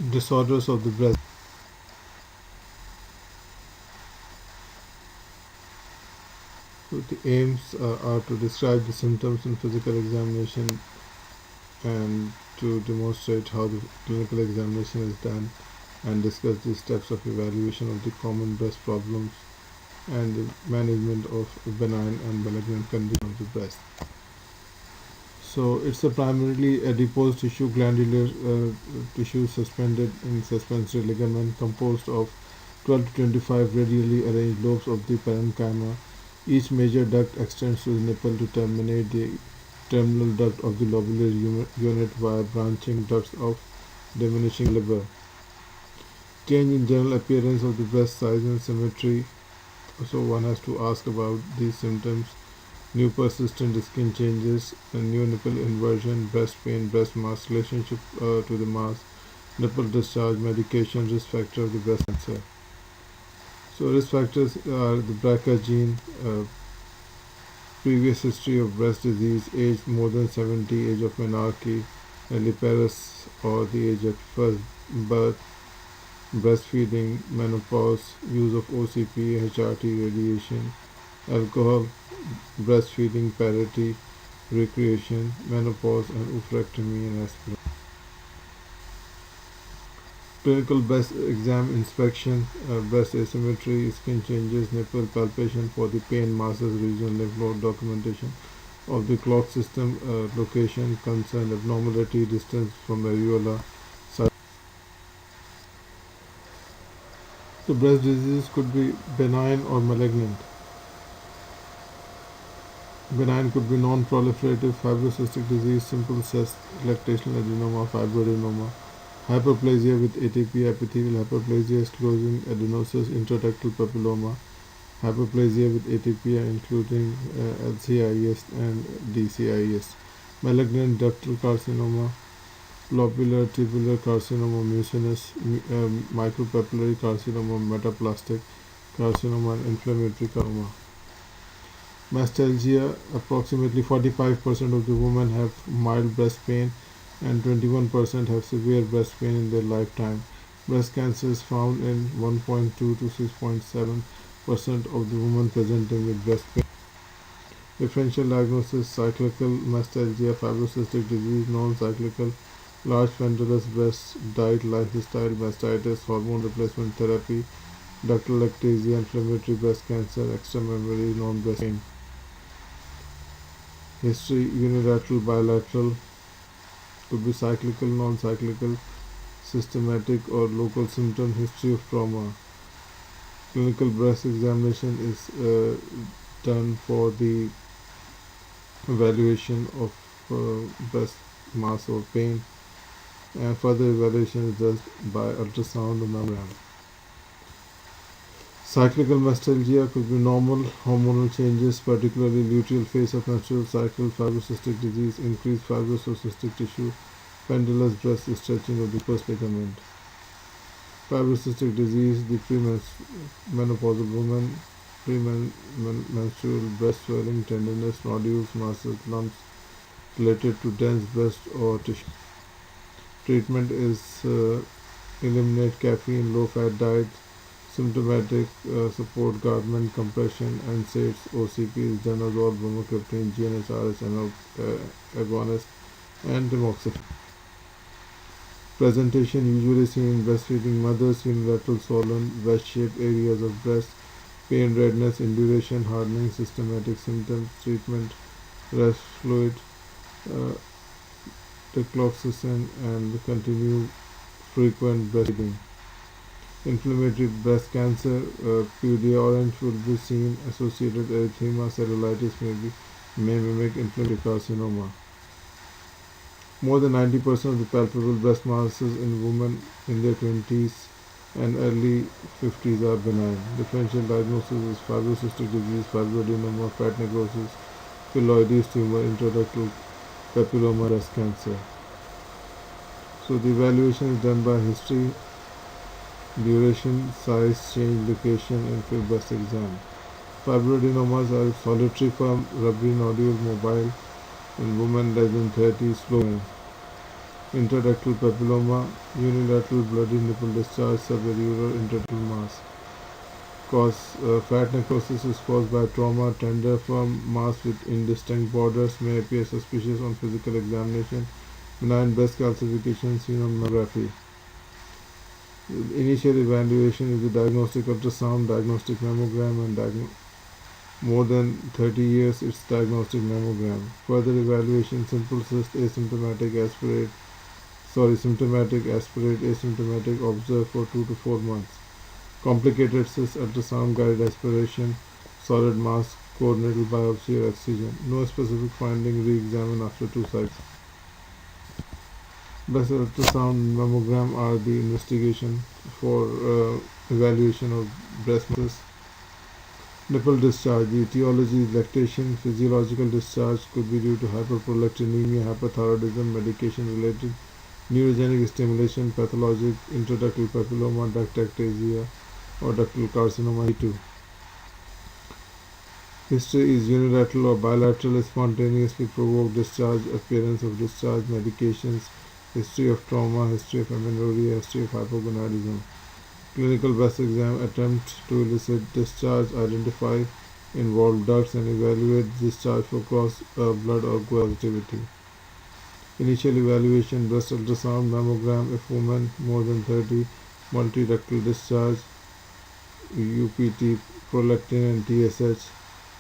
Disorders of the breast. So the aims are to describe the symptoms in physical examination and to demonstrate how the clinical examination is done and discuss the steps of evaluation of the common breast problems and the management of benign and malignant condition of the breast. So it's a primarily adipose tissue, glandular tissue suspended in suspensory ligament composed of 12 to 25 radially arranged lobes of the parenchyma. Each major duct extends to the nipple to terminate the terminal duct of the lobular unit via branching ducts of diminishing liver. Change in general appearance of the breast size and symmetry. So one has to ask about these symptoms. New persistent skin changes, new nipple inversion, breast pain, breast mass, relationship to the mass, nipple discharge, medication, risk factor of the breast cancer. So risk factors are the BRCA gene, previous history of breast disease, age more than 70, age of menarche, nulliparous or the age at first birth, breastfeeding, menopause, use of OCP, HRT, radiation, alcohol, breastfeeding, parity, recreation, menopause, and oophorectomy and aspirin. Clinical breast exam inspection, breast asymmetry, skin changes, nipple palpation for the pain, masses, region, lymph node documentation of the clot system, location, concern, abnormality, distance from areola. So breast disease could be benign or malignant. Benign could be non-proliferative fibrocystic disease, simple cyst, lactational adenoma, fibroadenoma, hyperplasia with ATP, epithelial hyperplasia, sclerosing adenosis, intraductal papilloma, hyperplasia with ATP including LCIS and DCIS, malignant ductal carcinoma, lobular tubular carcinoma, mucinous, micropapillary carcinoma, metaplastic carcinoma, and inflammatory carcinoma. Mastalgia, approximately 45% of the women have mild breast pain and 21% have severe breast pain in their lifetime. Breast cancer is found in 1.2 to 6.7% of the women presenting with breast pain. Differential diagnosis: cyclical mastalgia, fibrocystic disease, non-cyclical, large pendulous breasts, diet, lifestyle, mastitis, hormone replacement therapy, ductal ectasia, inflammatory breast cancer, extramemory, non-breast pain. History: unilateral, bilateral, could be cyclical, non-cyclical, systematic or local symptom. History of trauma. Clinical breast examination is done for the evaluation of breast mass or pain, and further evaluation is done by ultrasound or mammogram. Cyclical mastalgia could be normal hormonal changes, particularly luteal phase of menstrual cycle, fibrocystic disease, increased fibrous or cystic tissue, pendulous breast stretching of the first ligament. Fibrocystic disease, the premenopausal woman, premenstrual breast swelling, tenderness, nodules, masses, lumps related to dense breast or tissue. Treatment is eliminate caffeine, low-fat diet. Symptomatic support garment compression, NSAIDs, OCPs, danazol, bromocriptine, GnRH agonist, and tamoxifen. Presentation usually seen in breastfeeding mothers: unilateral swollen, wedge-shaped areas of breast, pain, redness, induration, hardening, systematic symptoms, treatment, rest fluid, uh, tacloxycin, and continue frequent breastfeeding. Inflammatory breast cancer, PUDA orange will be seen. Associated erythema, cellulitis may mimic inflammatory carcinoma. More than 90% of the palpable breast masses in women in their 20s and early 50s are benign. Differential diagnosis is fibrocystic disease, fibroadenoma, fat necrosis, phylloides tumor, intraductal papilloma, breast cancer. So the evaluation is done by history, duration, size, change, location, and field breast exam. Fibroadenomas are solitary, firm, rubbery nodule, mobile in women less than 30, slow. Intraductal papilloma, unilateral bloody nipple discharge, subarachnoid intraductal mass. Fat necrosis is caused by trauma. Tender firm mass with indistinct borders may appear suspicious on physical examination. Benign breast calcification seen on mammography. The initial evaluation is the diagnostic ultrasound, diagnostic mammogram, and more than 30 years it's diagnostic mammogram. Further evaluation: simple cyst, symptomatic aspirate, asymptomatic observe for 2 to 4 months. Complicated cyst, ultrasound guided aspiration, solid mass, core needle biopsy or excision. No specific finding, re-examine after 2 cycles. Breast ultrasound mammogram are the investigation for evaluation of breast masses. Nipple discharge. The etiology is lactation. Physiological discharge could be due to hyperprolactinemia, hyperthyroidism, medication-related, neurogenic stimulation, pathologic, intraductal papilloma, ductectasia, or ductal carcinoma E2. History is unilateral or bilateral, spontaneously provoked discharge, appearance of discharge, medications, history of trauma, history of amenorrhea, history of hypogonadism. Clinical breast exam attempt to elicit discharge, identify involved ducts, and evaluate discharge for cross blood or positivity. Initial evaluation: breast ultrasound, mammogram if woman more than 30, multiductal discharge, UPT, prolactin, and TSH.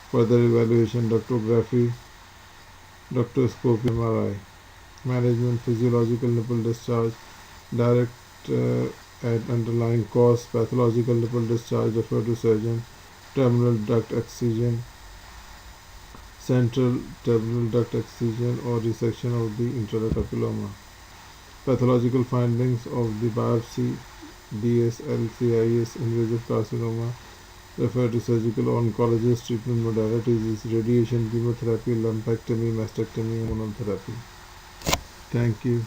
Further evaluation: ductography, ductoscopy, MRI. Management: physiological nipple discharge, direct at underlying cause, pathological nipple discharge, refer to surgeon, terminal duct excision, central terminal duct excision or resection of the intraductal papilloma. Pathological findings of the biopsy, DSLCIS, invasive carcinoma, refer to surgical oncologist. Treatment modalities is radiation, chemotherapy, lumpectomy, mastectomy, and hormone therapy. Thank you.